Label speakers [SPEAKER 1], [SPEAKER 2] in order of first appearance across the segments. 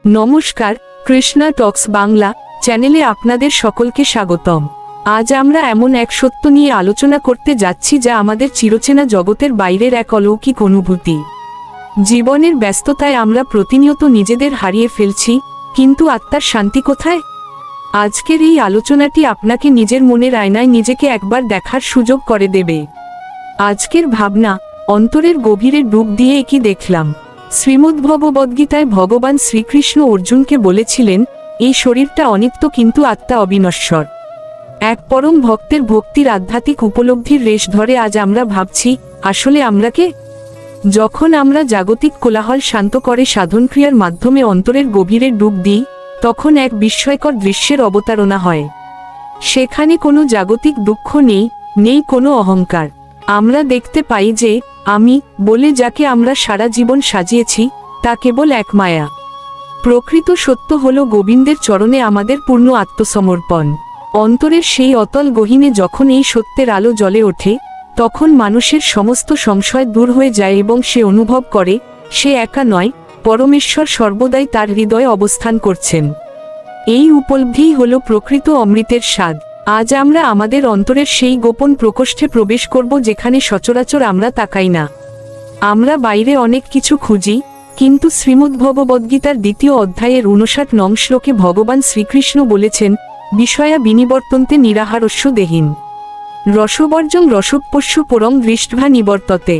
[SPEAKER 1] নমস্কার, কৃষ্ণা টক্স বাংলা চ্যানেলে আপনাদের সকলকে স্বাগতম। আজ আমরা এমন এক সত্য নিয়ে আলোচনা করতে যাচ্ছি যা আমাদের চিরচেনা জগতের বাইরের এক অলৌকিক অনুভূতি। জীবনের ব্যস্ততায় আমরা প্রতিনিয়ত নিজেদের হারিয়ে ফেলছি, কিন্তু আত্মার শান্তি কোথায়? আজকের এই আলোচনাটি আপনাকে নিজের মনের আয়নায় নিজেকে একবার দেখার সুযোগ করে দেবে। আজকের ভাবনা, অন্তরের গভীরে ডুব দিয়ে কি দেখলাম। শ্রীমদ্ভগবদ্গীতায় ভগবান শ্রীকৃষ্ণ অর্জুনকে বলেছিলেন, এই শরীরটা অনিত্য কিন্তু আত্মা অবিনশ্বর। এক পরম ভক্তের ভক্তির আধ্যাত্মিক উপলব্ধির রেশ ধরে আজ আমরা ভাবছি, আসলে আমরা কে? যখন আমরা জাগতিক কোলাহল শান্ত করে সাধনক্রিয়ার মাধ্যমে অন্তরের গভীরে ডুব দিই, তখন এক বিস্ময়কর দৃশ্যের অবতারণা হয়। সেখানে কোনো জাগতিক দুঃখ নেই, নেই কোনো অহংকার। আমরা দেখতে পাই যে আমি বলে যাকে আমরা সারা জীবন সাজিয়েছি, তা কেবল এক মায়া। প্রকৃত সত্য হল গোবিন্দের চরণে আমাদের পূর্ণ আত্মসমর্পণ। অন্তরের সেই অতল গহীনে যখন এই সত্যের আলো জ্বলে ওঠে, তখন মানুষের সমস্ত সংশয় দূর হয়ে যায় এবং সে অনুভব করে, সে একা নয়, পরমেশ্বর সর্বদাই তার হৃদয়ে অবস্থান করছেন। এই উপলব্ধিই হল প্রকৃত অমৃতের স্বাদ। আজ আমরা আমাদের অন্তরের সেই গোপন প্রকোষ্ঠে প্রবেশ করব যেখানে সচরাচর আমরা তাকাই না। আমরা বাইরে অনেক কিছু খুঁজি, কিন্তু শ্রীমদ্ভগবদ্গীতার ২য় অধ্যায়ের ৫৯ নং শ্লোকে ভগবান শ্রীকৃষ্ণ বলেছেন, বিষয়া বিনিবর্তন্তে নিরাহারস্য দেহিন রসবর্জং রসোপস্য পরং দৃষ্টভা নিবর্ততে।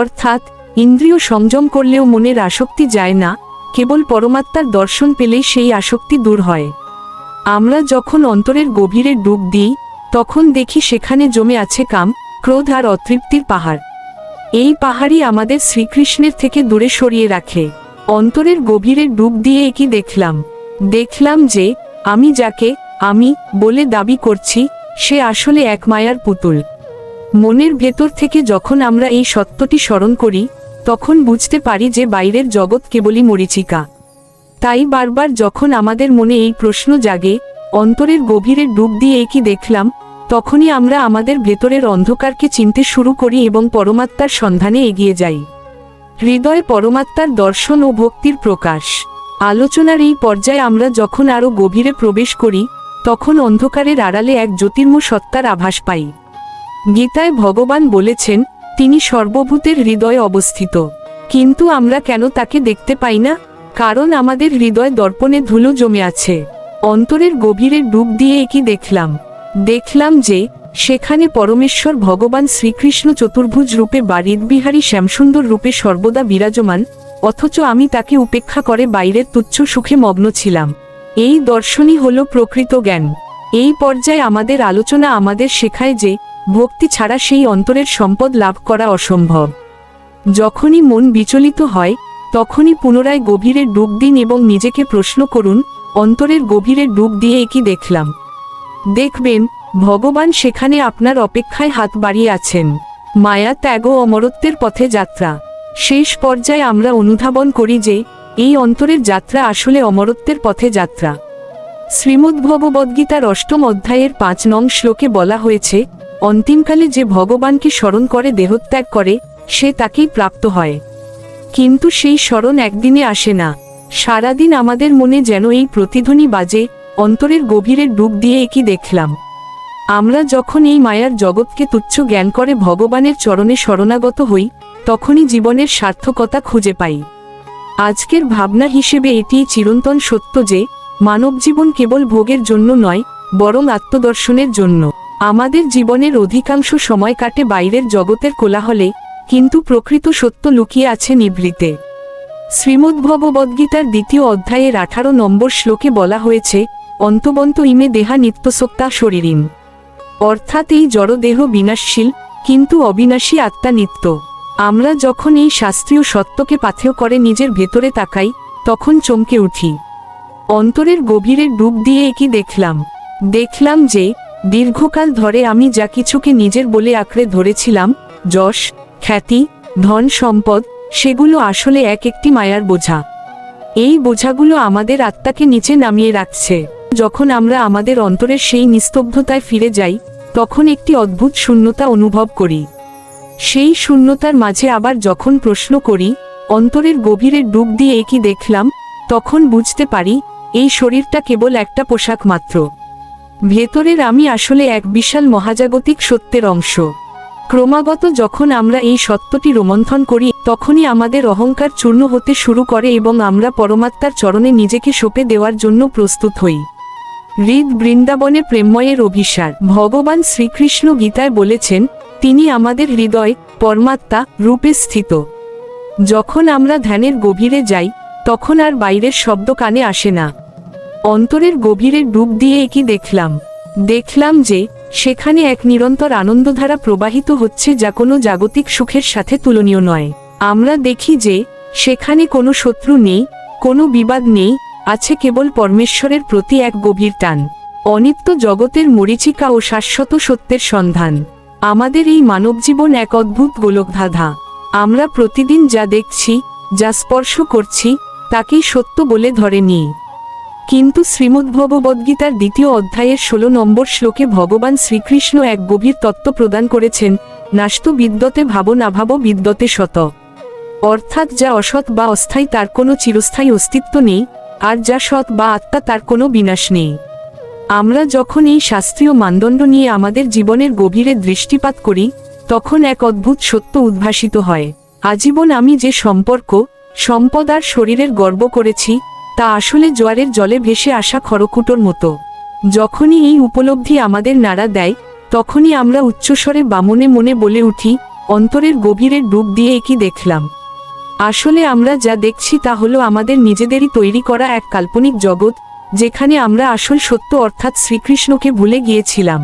[SPEAKER 1] অর্থাৎ ইন্দ্রিয় সংযম করলেও মনের আসক্তি যায় না, কেবল পরমাত্মার দর্শন পেলেই সেই আসক্তি দূর হয়। আমরা যখন অন্তরের গভীরে ডুব দিই, তখন দেখি সেখানে জমে আছে কাম, ক্রোধ আর অতৃপ্তির পাহাড়। এই পাহাড়ই আমাদের শ্রীকৃষ্ণের থেকে দূরে সরিয়ে রাখে। অন্তরের গভীরে ডুব দিয়ে কি দেখলাম যে আমি যাকে আমি বলে দাবি করছি, সে আসলে এক মায়ার পুতুল। মনের ভেতর থেকে যখন আমরা এই সত্যটি স্মরণ করি, তখন বুঝতে পারি যে বাইরের জগৎ কেবলই মরীচিকা। তাই বারবার যখন আমাদের মনে এই প্রশ্ন জাগে, অন্তরের গভীরে ডুব দিয়ে কি দেখলাম, তখনই আমরা আমাদের ভেতরের অন্ধকারকে চিনতে শুরু করি এবং পরমাত্মার সন্ধানে এগিয়ে যাই। হৃদয়ে পরমাত্মার দর্শন ও ভক্তির প্রকাশ। আলোচনার এই পর্যায়ে আমরা যখন আরও গভীরে প্রবেশ করি, তখন অন্ধকারের আড়ালে এক জ্যোতির্ময় সত্তার আভাস পাই। গীতায় ভগবান বলেছেন, তিনি সর্বভূতের হৃদয়ে অবস্থিত। কিন্তু আমরা কেন তাকে দেখতে পাই না? কারণ আমাদের হৃদয় দর্পণে ধুলো জমে আছে। অন্তরের গভীরে ডুব দিয়ে কি দেখলাম যে সেখানে পরমেশ্বর ভগবান শ্রীকৃষ্ণ চতুর্ভুজ রূপে বা হৃদবিহারী শ্যামসুন্দর রূপে সর্বদা বিরাজমান, অথচ আমি তাকে উপেক্ষা করে বাইরের তুচ্ছ সুখে মগ্ন ছিলাম। এই দর্শনই হল প্রকৃত জ্ঞান। এই পর্যায়ে আমাদের আলোচনা আমাদের শেখায় যে ভক্তি ছাড়া সেই অন্তরের সম্পদ লাভ করা অসম্ভব। যখনই মন বিচলিত হয়, তখনই পুনরায় গভীরে ডুব দিন এবং নিজেকে প্রশ্ন করুন, অন্তরের গভীরে ডুব দিয়ে কি দেখলাম। দেখবেন ভগবান সেখানে আপনার অপেক্ষায় হাত বাড়িয়ে আছেন। মায়া ত্যাগ ও অমরত্বের পথে যাত্রা। শেষ পর্যায়ে আমরা অনুধাবন করি যে এই অন্তরের যাত্রা আসলে অমরত্বের পথে যাত্রা। শ্রীমদ্ভগবদ্গীতার ৮ম অধ্যায়ের ৫ নং শ্লোকে বলা হয়েছে, অন্তিমকালে যে ভগবানকে স্মরণ করে দেহত্যাগ করে, সে তাকেই প্রাপ্ত হয়। কিন্তু সেই স্মরণ একদিনে আসে না। সারাদিন আমাদের মনে যেন এই প্রতিধ্বনি বাজে, অন্তরের গভীরে ডুব দিয়ে কি দেখলাম। আমরা যখন এই মায়ার জগৎকে তুচ্ছ জ্ঞান করে ভগবানের চরণে শরণাগত হই, তখনই জীবনের সার্থকতা খুঁজে পাই। আজকের ভাবনা হিসেবে এটি চিরন্তন সত্য যে মানব জীবন কেবল ভোগের জন্য নয়, বরং আত্মদর্শনের জন্য। আমাদের জীবনের অধিকাংশ সময় কাটে বাইরের জগতের কোলাহলে, কিন্তু প্রকৃত সত্য লুকিয়ে আছে নিভৃতে। শ্রীমদ্ভগবদ্গীতার ২য় অধ্যায়ের ১৮ নম্বর শ্লোকে বলা হয়েছে, অন্তবন্ত ইমে দেহা নিত্যসত্তা শরীরিম। অর্থাৎ এই জড়দেহ বিনাশশীল, কিন্তু অবিনাশী আত্মা নিত্য। আমরা যখন এই শাস্ত্রীয় সত্যকে পাথেয় করে নিজের ভেতরে তাকাই, তখন চমকে উঠি। অন্তরের গভীরে ডুব দিয়ে কি দেখলাম যে দীর্ঘকাল ধরে আমি যা কিছুকে নিজের বলে আঁকড়ে ধরেছিলাম, যশ, খ্যাতি, ধন সম্পদ, সেগুলো আসলে একটি মায়ার বোঝা। এই বোঝাগুলো আমাদের আত্মাকে নিচে নামিয়ে রাখছে। যখন আমরা আমাদের অন্তরের সেই নিস্তব্ধতায় ফিরে যাই, তখন একটি অদ্ভুত শূন্যতা অনুভব করি। সেই শূন্যতার মাঝে আবার যখন প্রশ্ন করি, অন্তরের গভীরে ডুব দিয়ে কি দেখলাম, তখন বুঝতে পারি এই শরীরটা কেবল একটা পোশাক মাত্র। ভেতরের আমি আসলে এক বিশাল মহাজাগতিক সত্যের অংশ। ক্রমাগত যখন আমরা এই সত্যটি রোমন্থন করি, তখনই আমাদের অহংকার চূর্ণ হতে শুরু করে এবং আমরা পরমাত্মার চরণে নিজেকে সঁপে দেওয়ার জন্য প্রস্তুত হই। হৃদ বৃন্দাবনে প্রেমময়ের অভিসার। ভগবান শ্রীকৃষ্ণ গীতায় বলেছেন, তিনি আমাদের হৃদয় পরমাত্মা রূপে স্থিত। যখন আমরা ধ্যানের গভীরে যাই, তখন আর বাইরের শব্দ কানে আসে না। অন্তরের গভীরে ডুব দিয়ে কি দেখলাম যে সেখানে এক নিরন্তর আনন্দধারা প্রবাহিত হচ্ছে, যা কোনো জাগতিক সুখের সাথে তুলনীয় নয়। আমরা দেখি যে সেখানে কোনো শত্রু নেই, কোনো বিবাদ নেই, আছে কেবল পরমেশ্বরের প্রতি এক গভীর টান, অনিত্য জগতের মরীচিকা ও শাশ্বত সত্যের সন্ধান। আমাদের এই মানবজীবন এক অদ্ভুত গোলকধাঁধা। আমরা প্রতিদিন যা দেখছি, যা স্পর্শ করছি, তাকেই সত্য বলে ধরে নিই। কিন্তু শ্রীমদ্ভগবদ্গীতার 2য় অধ্যায়ের 16 নম্বর শ্লোকে ভগবান শ্রীকৃষ্ণ এক গভীর তত্ত্ব প্রদান করেছেন, নাস্তু বিদ্যতে ভাবো না ভাবো বিদ্যতে সত। অর্থাৎ যা অসৎ বা অস্থায়ী তার কোনো চিরস্থায়ী অস্তিত্ব নেই, আর যা সৎ বা আত্মা তার কোনো বিনাশ নেই। আমরা যখন এই শাস্ত্রীয় মানদণ্ড নিয়ে আমাদের জীবনের গভীরে দৃষ্টিপাত করি, তখন এক অদ্ভুত সত্য উদ্ভাসিত হয়। আজীবন আমি যে সম্পর্ক, সম্পদ আর শরীরের গর্ব করেছি, তা আসলে জোয়ারের জলে ভেসে আসা খড়কুটোর মতো। যখনই এই উপলব্ধি আমাদের নাড়া দেয়, তখনই আমরা উচ্চস্বরে বামনে মনে বলে উঠি, অন্তরের গভীরে ডুব দিয়ে কি দেখলাম। আসলে আমরা যা দেখছি তা হলো আমাদের নিজেদেরই তৈরি করা এক কাল্পনিক জগৎ, যেখানে আমরা আসল সত্য অর্থাৎ শ্রীকৃষ্ণকে ভুলে গিয়েছিলাম।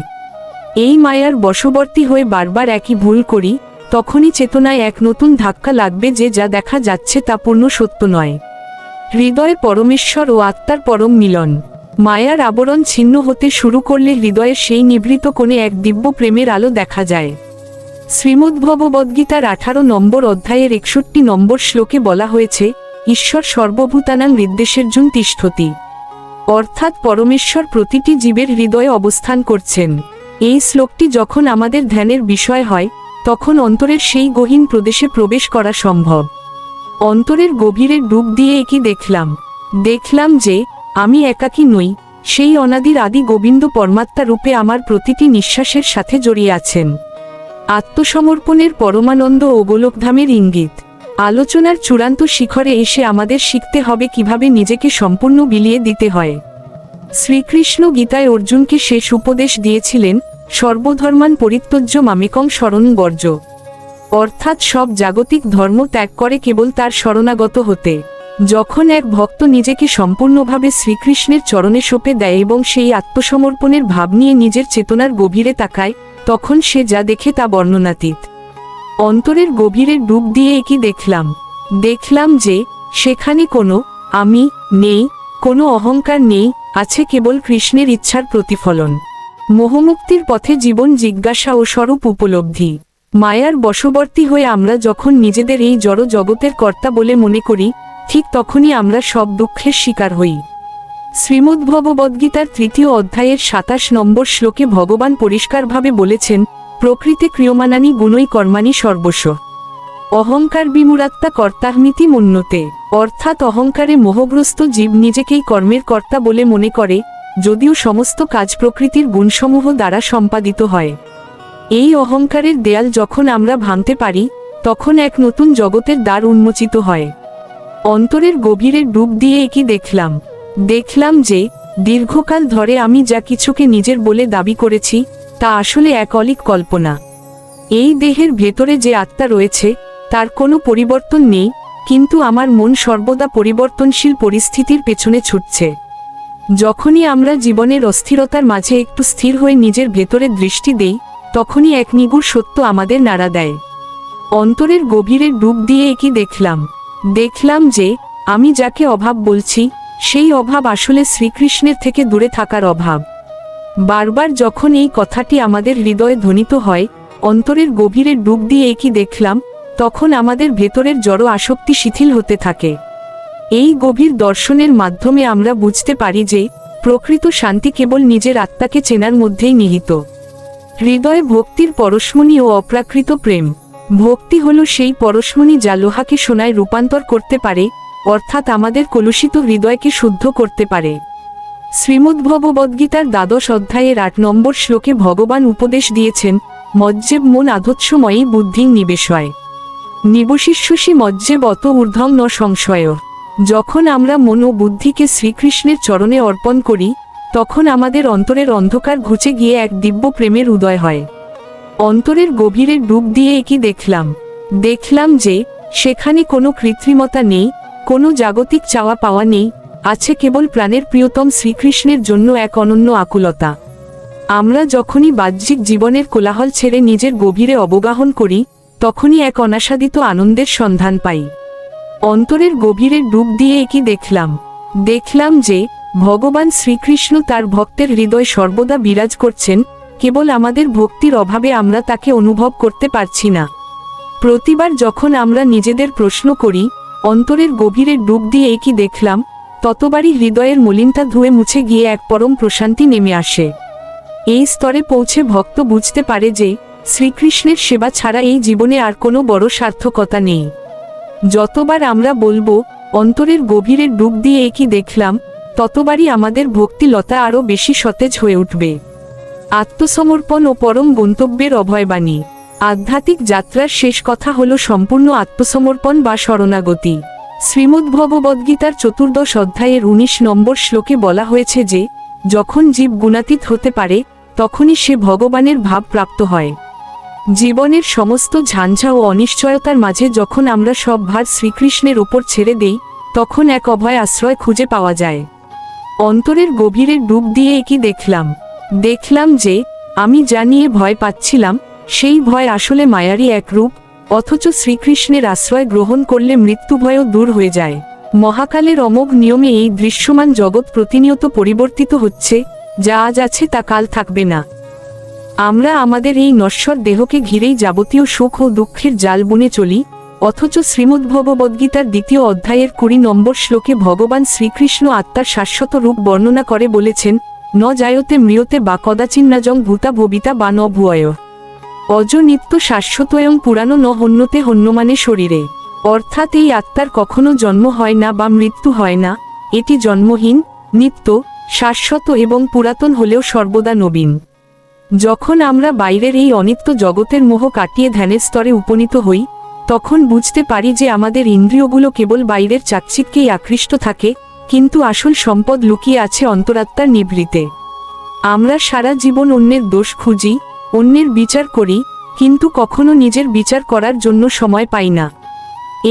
[SPEAKER 1] এই মায়ার বশবর্তী হয়ে বারবার একই ভুল করি, তখনই চেতনায় এক নতুন ধাক্কা লাগবে যে যা দেখা যাচ্ছে তা পূর্ণ সত্য নয়। হৃদয়ে পরমেশ্বর ও আত্মার পরম মিলন। মায়ার আবরণ ছিন্ন হতে শুরু করলে হৃদয়ের সেই নিভৃত কোণে এক দিব্য প্রেমের আলো দেখা যায়। শ্রীমদ্ভগবদ্গীতার 18 নম্বর অধ্যায়ের 61 নম্বর শ্লোকে বলা হয়েছে, ঈশ্বর সর্বভূতানাং হৃদ্দেশের্জুন তিষ্ঠতি। অর্থাৎ পরমেশ্বর প্রতিটি জীবের হৃদয়ে অবস্থান করছেন। এই শ্লোকটি যখন আমাদের ধ্যানের বিষয় হয়, তখন অন্তরের সেই গহীন প্রদেশে প্রবেশ করা সম্ভব। অন্তরের গভীরে ডুব দিয়ে কি দেখলাম যে আমি একাকী নই, সেই অনাদির আদি গোবিন্দ পরমাত্মা রূপে আমার প্রতিটি নিঃশ্বাসের সাথে জড়িয়ে আছেন। আত্মসমর্পণের পরমানন্দ ও গোলকধামের ইঙ্গিত। আলোচনার চূড়ান্ত শিখরে এসে আমাদের শিখতে হবে কিভাবে নিজেকে সম্পূর্ণ বিলিয়ে দিতে হয়। শ্রীকৃষ্ণ গীতায় অর্জুনকে শেষ উপদেশ দিয়েছিলেন, সর্বধর্মান পরিত্যজ্য মামেকং শরণং বর্জ। অর্থাৎ সব জাগতিক ধর্ম ত্যাগ করে কেবল তার শরণাগত হতে। যখন এক ভক্ত নিজেকে সম্পূর্ণভাবে শ্রীকৃষ্ণের চরণে সঁপে দেয় এবং সেই আত্মসমর্পণের ভাব নিয়ে নিজের চেতনার গভীরে তাকায়, তখন সে যা দেখে তা বর্ণনাতীত। অন্তরের গভীরে ডুব দিয়ে কি দেখলাম যে সেখানে কোনো আমি নেই, কোনো অহংকার নেই, আছে কেবল কৃষ্ণের ইচ্ছার প্রতিফলন। মোহমুক্তির পথে জীবন জিজ্ঞাসা ও স্বরূপ উপলব্ধি। মায়ার বশবর্তী হয়ে আমরা যখন নিজেদের এই জড় জগতের কর্তা বলে মনে করি, ঠিক তখনই আমরা সব দুঃখের শিকার হই। শ্রীমদ্ভগবদ্গীতার 3য় অধ্যায়ের 27 নম্বর শ্লোকে ভগবান পরিষ্কারভাবে বলেছেন, প্রকৃতে ক্রিয়মানানি গুণই কর্মাণি সর্বস্ব। অহংকার বিমূঢ়াত্মা কর্তাহমিতি মন্যতে। অর্থাৎ অহংকারে মোহগ্রস্ত জীব নিজেকেই কর্মের কর্তা বলে মনে করে, যদিও সমস্ত কাজ প্রকৃতির গুণসমূহ দ্বারা সম্পাদিত হয়। এই অহংকারের দেয়াল যখন আমরা ভাঙতে পারি, তখন এক নতুন জগতের দ্বার উন্মোচিত হয়। অন্তরের গভীরে ডুব দিয়ে কি দেখলাম যে দীর্ঘকাল ধরে আমি যা কিছুকে নিজের বলে দাবি করেছি, তা আসলে এক অলীক কল্পনা। এই দেহের ভেতরে যে আত্মা রয়েছে, তার কোনো পরিবর্তন নেই, কিন্তু আমার মন সর্বদা পরিবর্তনশীল পরিস্থিতির পেছনে ছুটছে। যখনই আমরা জীবনের অস্থিরতার মাঝে একটু স্থির হয়ে নিজের ভেতরে দৃষ্টি দেই, তখনই এক নিগুড় সত্য আমাদের নাড়া দেয়। অন্তরের গভীরে ডুব দিয়ে কি দেখলাম যে আমি যাকে অভাব বলছি, সেই অভাব আসলে শ্রীকৃষ্ণের থেকে দূরে থাকার অভাব। বারবার যখন এই কথাটি আমাদের হৃদয়ে ধ্বনিত হয়, অন্তরের গভীরে ডুব দিয়ে কি দেখলাম, তখন আমাদের ভেতরের জড় আসক্তি শিথিল হতে থাকে। এই গভীর দর্শনের মাধ্যমে আমরা বুঝতে পারি যে প্রকৃত শান্তি কেবল নিজের আত্মাকে চেনার মধ্যেই নিহিত। হৃদয়ে ভক্তির পরশমণি ও অপ্রাকৃত প্রেম। ভক্তি হলো সেই পরশমণি যা লোহাকে সোনায় রূপান্তর করতে পারে, অর্থাৎ আমাদের কলুষিত হৃদয়কে শুদ্ধ করতে পারে। শ্রীমদ্ভগবদ্গীতার 12 অধ্যায়ের 8 নম্বর শ্লোকে ভগবান উপদেশ দিয়েছেন, মজ্জেব মন আধৎসময়ী বুদ্ধিং নিবেশয় নিবশিষ্যসি মজ্জেব অত ঊর্ধ্বং ন সংশয়। যখন আমরা মন ও বুদ্ধিকে শ্রীকৃষ্ণের চরণে অর্পণ করি, তখন আমাদের অন্তরের অন্ধকার ঘুচে গিয়ে এক দিব্য প্রেমের উদয় হয়। অন্তরের গভীরে ডুব দিয়ে কি দেখলাম যে সেখানে কোনো কৃত্রিমতা নেই, কোনো জাগতিক চাওয়া পাওয়া নেই, আছে কেবল প্রাণের প্রিয়তম শ্রীকৃষ্ণের জন্য এক অনন্য আকুলতা। আমরা যখনই বাহ্যিক জীবনের কোলাহল ছেড়ে নিজের গভীরে অবগাহন করি, তখনই এক অনাস্বাদিত আনন্দের সন্ধান পাই। অন্তরের গভীরে ডুব দিয়ে কি দেখলাম যে ভগবান শ্রীকৃষ্ণ তার ভক্তের হৃদয় সর্বদা বিরাজ করছেন, কেবল আমাদের ভক্তির অভাবে আমরা তাকে অনুভব করতে পারছি না। প্রতিবার যখন আমরা নিজেদের প্রশ্ন করি, অন্তরের গভীরে ডুব দিয়ে কি দেখলাম, ততবারই হৃদয়ের মলিনতা ধুয়ে মুছে গিয়ে এক পরম প্রশান্তি নেমে আসে। এই স্তরে পৌঁছে ভক্ত বুঝতে পারে যে শ্রীকৃষ্ণের সেবা ছাড়া এই জীবনে আর কোনো বড় সার্থকতা নেই। যতবার আমরা বলবো অন্তরের গভীরে ডুব দিয়ে কি দেখলাম, ততবারই আমাদের ভক্তিলতা আরও বেশি সতেজ হয়ে উঠবে। আত্মসমর্পণ ও পরম গন্তব্যের অভয়বাণী। আধ্যাত্মিক যাত্রার শেষ কথা হল সম্পূর্ণ আত্মসমর্পণ বা শরণাগতি। শ্রীমদ্ভগবদ্গীতার 14 অধ্যায়ের 19 নম্বর শ্লোকে বলা হয়েছে যে যখন জীব গুণাতীত হতে পারে, তখনই সে ভগবানের ভাব প্রাপ্ত হয়। জীবনের সমস্ত ঝাঞ্ঝা ও অনিশ্চয়তার মাঝে যখন আমরা সব ভার শ্রীকৃষ্ণের ওপর ছেড়ে দেই, তখন এক অভয় আশ্রয় খুঁজে পাওয়া যায়। অন্তরের গভীরে ডুব দিয়ে কি দেখলাম যে আমি যা নিয়ে ভয় পাচ্ছিলাম, সেই ভয় আসলে মায়ারই এক রূপ, অথচ শ্রীকৃষ্ণের আশ্রয় গ্রহণ করলে মৃত্যুভয়ও দূর হয়ে যায়। মহাকালের অমোঘ নিয়মে এই দৃশ্যমান জগৎ প্রতিনিয়ত পরিবর্তিত হচ্ছে, যা আজ আছে তা কাল থাকবে না। আমরা আমাদের এই নশ্বর দেহকে ঘিরেই যাবতীয় সুখ ও দুঃখের জাল বুনে চলি, অথচ শ্রীমদ্ভগবদ্গীতার 2 অধ্যায়ের 20 নম্বর শ্লোকে ভগবান শ্রীকৃষ্ণ আত্মার শাশ্বত রূপ বর্ণনা করে বলেছেন, ন জায়তে মৃয়তে বা কদাচিন্নাজং ভূতা ভবিতা বা ন ভুয়য় অজ নিত্য শাশ্বতয়ং পুরানো ন হন্যতে হন্যমানে শরীরে। অর্থাৎ এই আত্মার কখনো জন্ম হয় না বা মৃত্যু হয় না, এটি জন্মহীন, নিত্য, শাশ্বত এবং পুরাতন হলেও সর্বদা নবীন। যখন আমরা বাইরের এই অনিত্য জগতের মোহ কাটিয়ে ধ্যানের স্তরে উপনীত হই, তখন বুঝতে পারি যে আমাদের ইন্দ্রিয়গুলো কেবল বাইরের চাকচিক্যেই আকৃষ্ট থাকে, কিন্তু আসল সম্পদ লুকিয়ে আছে অন্তরাত্মার নিভৃতে। আমরা সারা জীবন অন্যের দোষ খুঁজি, অন্যের বিচার করি, কিন্তু কখনো নিজের বিচার করার জন্য সময় পাই না।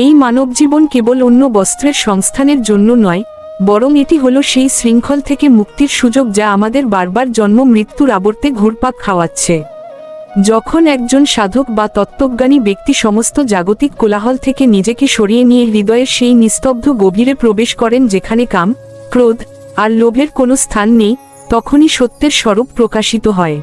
[SPEAKER 1] এই মানবজীবন কেবল অন্য বস্ত্রের সংস্থানের জন্য নয়, বরং এটি হলো সেই শৃঙ্খল থেকে মুক্তির সুযোগ যা আমাদের বারবার জন্ম মৃত্যুর আবর্তে ঘুরপাক খাওয়াচ্ছে। যখন একজন সাধক বা তত্ত্বজ্ঞানী ব্যক্তি সমস্ত জাগতিক কোলাহল থেকে নিজেকে সরিয়ে নিয়ে হৃদয়ের সেই নিস্তব্ধ গভীরে প্রবেশ করেন যেখানে কাম, ক্রোধ আর লোভের কোনো স্থান নেই, তখনই সত্যের স্বরূপ প্রকাশিত হয়।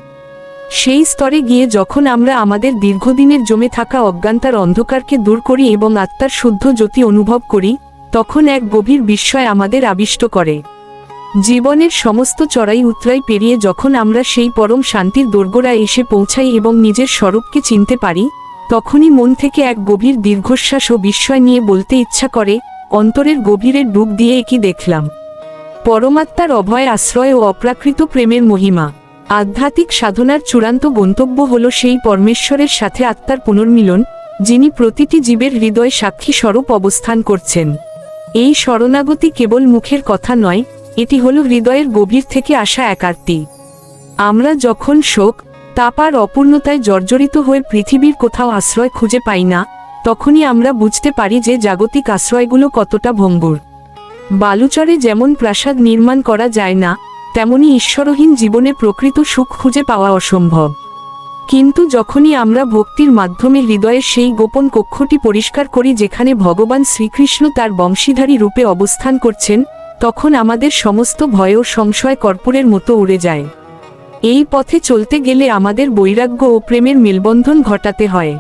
[SPEAKER 1] সেই স্তরে গিয়ে যখন আমরা আমাদের দীর্ঘদিনের জমে থাকা অজ্ঞানতার অন্ধকারকে দূর করি এবং আত্মার শুদ্ধ জ্যোতি অনুভব করি, তখন এক গভীর বিস্ময় আমাদের আবিষ্ট করে। জীবনের সমস্ত চড়াই উতরাই পেরিয়ে যখন আমরা সেই পরম শান্তির দোরগোড়ায় এসে পৌঁছাই এবং নিজের স্বরূপকে চিনতে পারি, তখনই মন থেকে এক গভীর দীর্ঘশ্বাস ও বিস্ময় নিয়ে বলতে ইচ্ছা করে, অন্তরের গভীরে ডুব দিয়ে কি দেখলাম। পরমাত্মার অভয় আশ্রয় ও অপ্রাকৃত প্রেমের মহিমা। আধ্যাত্মিক সাধনার চূড়ান্ত গন্তব্য হল সেই পরমেশ্বরের সাথে আত্মার পুনর্মিলন, যিনি প্রতিটি জীবের হৃদয় সাক্ষী স্বরূপ অবস্থান করছেন। এই শরণাগতি কেবল মুখের কথা নয়, এটি হল হৃদয়ের গভীর থেকে আসা একার্তি। আমরা যখন শোক, তাপ আর অপূর্ণতায় জর্জরিত হয়ে পৃথিবীর কোথাও আশ্রয় খুঁজে পাই না, তখনই আমরা বুঝতে পারি যে জাগতিক আশ্রয়গুলো কতটা ভঙ্গুর। বালুচরে যেমন প্রাসাদ নির্মাণ করা যায় না, তেমনি ঈশ্বরহীন জীবনে প্রকৃত সুখ খুঁজে পাওয়া অসম্ভব। কিন্তু যখনই আমরা ভক্তির মাধ্যমে হৃদয়ের সেই গোপন কক্ষটি পরিষ্কার করি যেখানে ভগবান শ্রীকৃষ্ণ তার বংশীধারী রূপে অবস্থান করছেন, তখন আমাদের সমস্ত ভয় ও সংশয় কর্পূরের মতো উড়ে যায়। এই পথে চলতে গেলে আমাদের বৈরাগ্য ও প্রেমের মেলবন্ধন ঘটাতে হয়।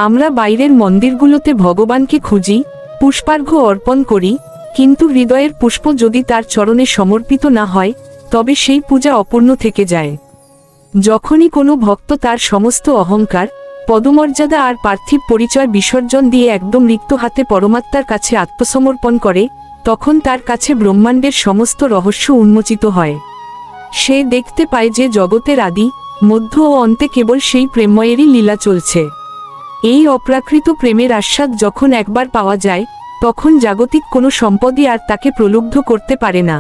[SPEAKER 1] আমরা বাইরের মন্দিরগুলোতে ভগবানকে খুঁজি, পুষ্পার্ঘ্য অর্পণ করি, কিন্তু হৃদয়ের পুষ্প যদি তার চরণে সমর্পিত না হয়, তবে সেই পূজা অপূর্ণ থেকে যায়। যখনই কোনো ভক্ত তার সমস্ত অহংকার, পদমর্যাদা আর পার্থিব পরিচয় বিসর্জন দিয়ে একদম রিক্ত হাতে পরমাত্মার কাছে আত্মসমর্পণ করে, তখন তার কাছে ব্রহ্মাণ্ডের সমস্ত রহস্য উন্মোচিত হয়। সে দেখতে পায় যে জগতের আদি, মধ্য ও অন্তে কেবল সেই প্রেমময়েরই লীলা চলছে। এই অপ্রাকৃত প্রেমের আস্বাদ যখন একবার পাওয়া যায়, তখন জাগতিক কোনো সম্পদই আর তাকে প্রলুব্ধ করতে পারে না।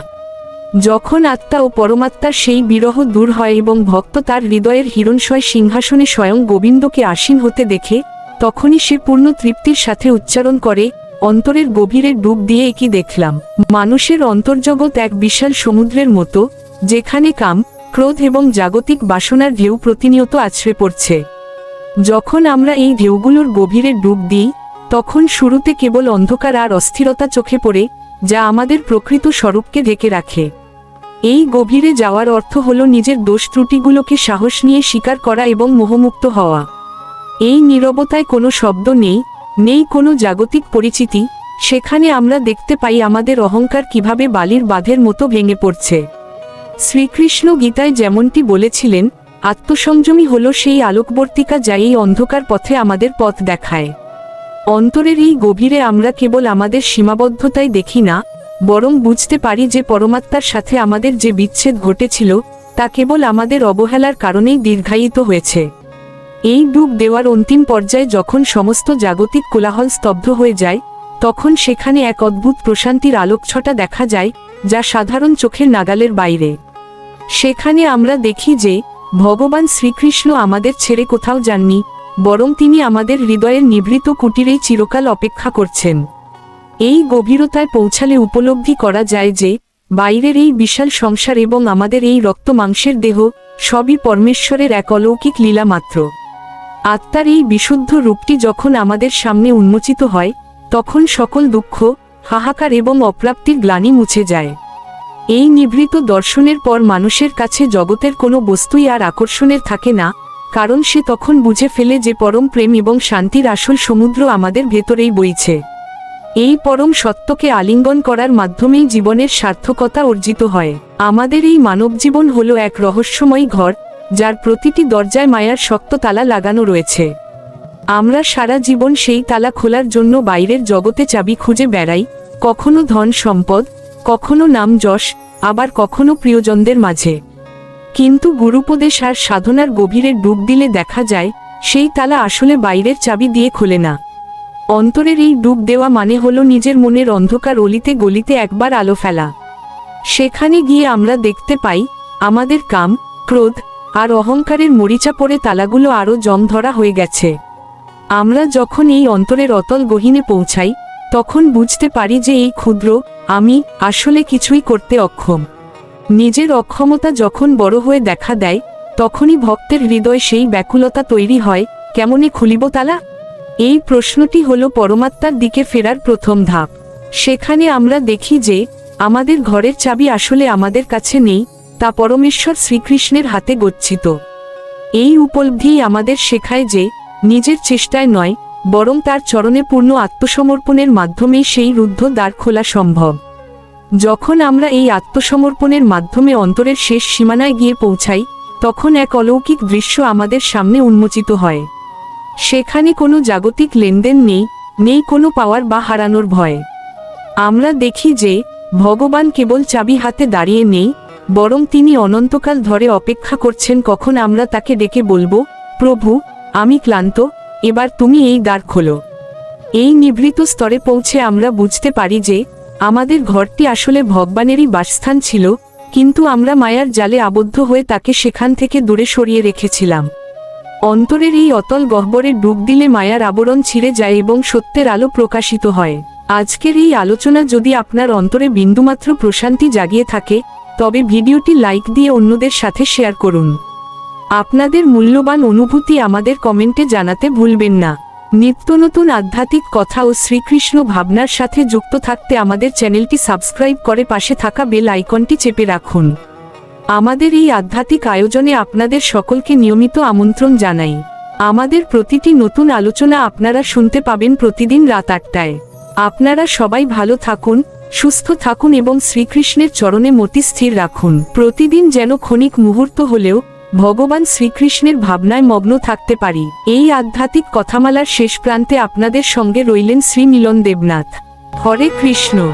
[SPEAKER 1] যখন আত্মা ও পরমাত্মার সেই বিরহ দূর হয় এবং ভক্ত তার হৃদয়ের হিরণশয় সিংহাসনে স্বয়ং গোবিন্দকে আসীন হতে দেখে, তখনই সে পূর্ণ তৃপ্তির সাথে উচ্চারণ করে, অন্তরের গভীরে ডুব দিয়ে কি দেখলাম। মানুষের অন্তর্জগৎ এক বিশাল সমুদ্রের মতো, যেখানে কাম, ক্রোধ এবং জাগতিক বাসনার ঢেউ প্রতিনিয়ত আছড়ে পড়ছে। যখন আমরা এই ঢেউগুলোর গভীরে ডুব দিই, তখন শুরুতে কেবল অন্ধকার আর অস্থিরতা চোখে পড়ে, যা আমাদের প্রকৃত স্বরূপকে ঢেকে রাখে। এই গভীরে যাওয়ার অর্থ হলো নিজের দোষ ত্রুটিগুলোকে সাহস নিয়ে স্বীকার করা এবং মোহমুক্ত হওয়া। এই নীরবতায় কোনো শব্দ নেই, নেই কোনো জাগতিক পরিচিতি, সেখানে আমরা দেখতে পাই আমাদের অহংকার কিভাবে বালির বাঁধের মতো ভেঙে পড়ছে। শ্রীকৃষ্ণ গীতায় যেমনটি বলেছিলেন, আত্মসংযমী হলো সেই আলোকবর্তিকা যা এই অন্ধকার পথে আমাদের পথ দেখায়। অন্তরের এই গভীরে আমরা কেবল আমাদের সীমাবদ্ধতাই দেখি না, বরং বুঝতে পারি যে পরমাত্মার সাথে আমাদের যে বিচ্ছেদ ঘটেছিল, তা কেবল আমাদের অবহেলার কারণেই দীর্ঘায়িত হয়েছে। এই ডুব দেওয়ার অন্তিম পর্যায়ে যখন সমস্ত জাগতিক কোলাহল স্তব্ধ হয়ে যায়, তখন সেখানে এক অদ্ভুত প্রশান্তির আলোকছটা দেখা যায়, যা সাধারণ চোখের নাগালের বাইরে। সেখানে আমরা দেখি যে ভগবান শ্রীকৃষ্ণ আমাদের ছেড়ে কোথাও যাননি, বরং তিনি আমাদের হৃদয়ের নিভৃত কুটিরেই চিরকাল অপেক্ষা করছেন। এই গভীরতায় পৌঁছালে উপলব্ধি করা যায় যে বাইরের এই বিশাল সংসার এবং আমাদের এই রক্ত মাংসের দেহ সবই পরমেশ্বরের এক অলৌকিক লীলা মাত্র। আত্মার এই বিশুদ্ধ রূপটি যখন আমাদের সামনে উন্মোচিত হয়, তখন সকল দুঃখ, হাহাকার এবং অপ্রাপ্তির গ্লানি মুছে যায়। এই নিভৃত দর্শনের পর মানুষের কাছে জগতের কোনো বস্তুই আর আকর্ষণের থাকে না, কারণ সে তখন বুঝে ফেলে যে পরম প্রেম এবং শান্তির আসল সমুদ্র আমাদের ভেতরেই বইছে। এই পরম সত্যকে আলিঙ্গন করার মাধ্যমেই জীবনের সার্থকতা অর্জিত হয়। আমাদের এই মানবজীবন হলো এক রহস্যময় ঘর, যার প্রতিটি দরজায় মায়ার শক্ত তালা লাগানো রয়েছে। আমরা সারা জীবন সেই তালা খোলার জন্য বাইরের জগতে চাবি খুঁজে বেড়াই, কখনো ধন সম্পদ, কখনো নাম যশ, আবার কখনো প্রিয়জনদের মাঝে। কিন্তু গুরুপদেশ আর সাধনার গভীরে ডুব দিলে দেখা যায়, সেই তালা আসলে বাইরের চাবি দিয়ে খোলে না। অন্তরের এই ডুব দেওয়া মানে হলো নিজের মনের অন্ধকার অলিতে গলিতে একবার আলো ফেলা। সেখানে গিয়ে আমরা দেখতে পাই, আমাদের কাম, ক্রোধ আর অহংকারের মরিচা পড়ে তালাগুলো আরও জং ধরা হয়ে গেছে। আমরা যখন এই অন্তরের অতল গহীনে পৌঁছাই, তখন বুঝতে পারি যে এই ক্ষুদ্র আমি আসলে কিছুই করতে অক্ষম। নিজের অক্ষমতা যখন বড় হয়ে দেখা দেয়, তখনই ভক্তের হৃদয়ে সেই ব্যাকুলতা তৈরি হয়, কেমনে খুলিব তালা? এই প্রশ্নটি হলো পরমাত্মার দিকে ফেরার প্রথম ধাপ। সেখানে আমরা দেখি যে আমাদের ঘরের চাবি আসলে আমাদের কাছে নেই, তা পরমেশ্বর শ্রীকৃষ্ণের হাতে গচ্ছিত। এই উপলব্ধি আমাদের শেখায় যে নিজের চেষ্টায় নয়, বরং তার চরণে পূর্ণ আত্মসমর্পণের মাধ্যমেই সেই রুদ্ধ দ্বার খোলা সম্ভব। যখন আমরা এই আত্মসমর্পণের মাধ্যমে অন্তরের শেষ সীমানায় গিয়ে পৌঁছাই, তখন এক অলৌকিক দৃশ্য আমাদের সামনে উন্মোচিত হয়। সেখানে কোনো জাগতিক লেনদেন নেই, নেই কোনো পাওয়ার বা হারানোর ভয়। আমরা দেখি যে ভগবান কেবল চাবি হাতে দাঁড়িয়ে নেই, বরং তিনি অনন্তকাল ধরে অপেক্ষা করছেন কখন আমরা তাকে ডেকে বলবো, প্রভু, আমি ক্লান্ত, এবার তুমি এই দ্বার খোলো। এই নিভৃত স্তরে পৌঁছে আমরা বুঝতে পারি যে আমাদের ঘরটি আসলে ভগবানেরই বাসস্থান ছিল, কিন্তু আমরা মায়ার জালে আবদ্ধ হয়ে তাকে সেখান থেকে দূরে সরিয়ে রেখেছিলাম। অন্তরের এই অতল গহ্বরে ডুব দিলে মায়ার আবরণ ছিঁড়ে যায় এবং সত্যের আলো প্রকাশিত হয়। আজকের এই আলোচনা যদি আপনার অন্তরে বিন্দুমাত্র প্রশান্তি জাগিয়ে থাকে, তবে ভিডিওটি লাইক দিয়ে অন্যদের সাথে শেয়ার করুন। আপনাদের মূল্যবান অনুভূতি আমাদের কমেন্টে জানাতে ভুলবেন না। নিত্য নতুন আধ্যাত্মিক কথা ও শ্রীকৃষ্ণ ভাবনার সাথে যুক্ত থাকতে আমাদের চ্যানেলটি সাবস্ক্রাইব করে পাশে থাকা বেল আইকনটি চেপে রাখুন। আমাদের এই আধ্যাত্মিক আয়োজনে আপনাদের সকলকে নিয়মিত আমন্ত্রণ জানাই। আমাদের প্রতিটি নতুন আলোচনা আপনারা শুনতে পাবেন প্রতিদিন রাত 8টায়। আপনারা সবাই ভালো থাকুন, সুস্থ থাকুন এবং শ্রীকৃষ্ণের চরণে মতি স্থির রাখুন। প্রতিদিন যেন ক্ষণিক মুহূর্ত হলেও ভগবান শ্রীকৃষ্ণের ভাবনায় মগ্ন থাকতে পারি। এই আধ্যাত্মিক কথামালার শেষ প্রান্তে আপনাদের সঙ্গে রইলেন শ্রী মিলন দেবনাথ। হরে কৃষ্ণ।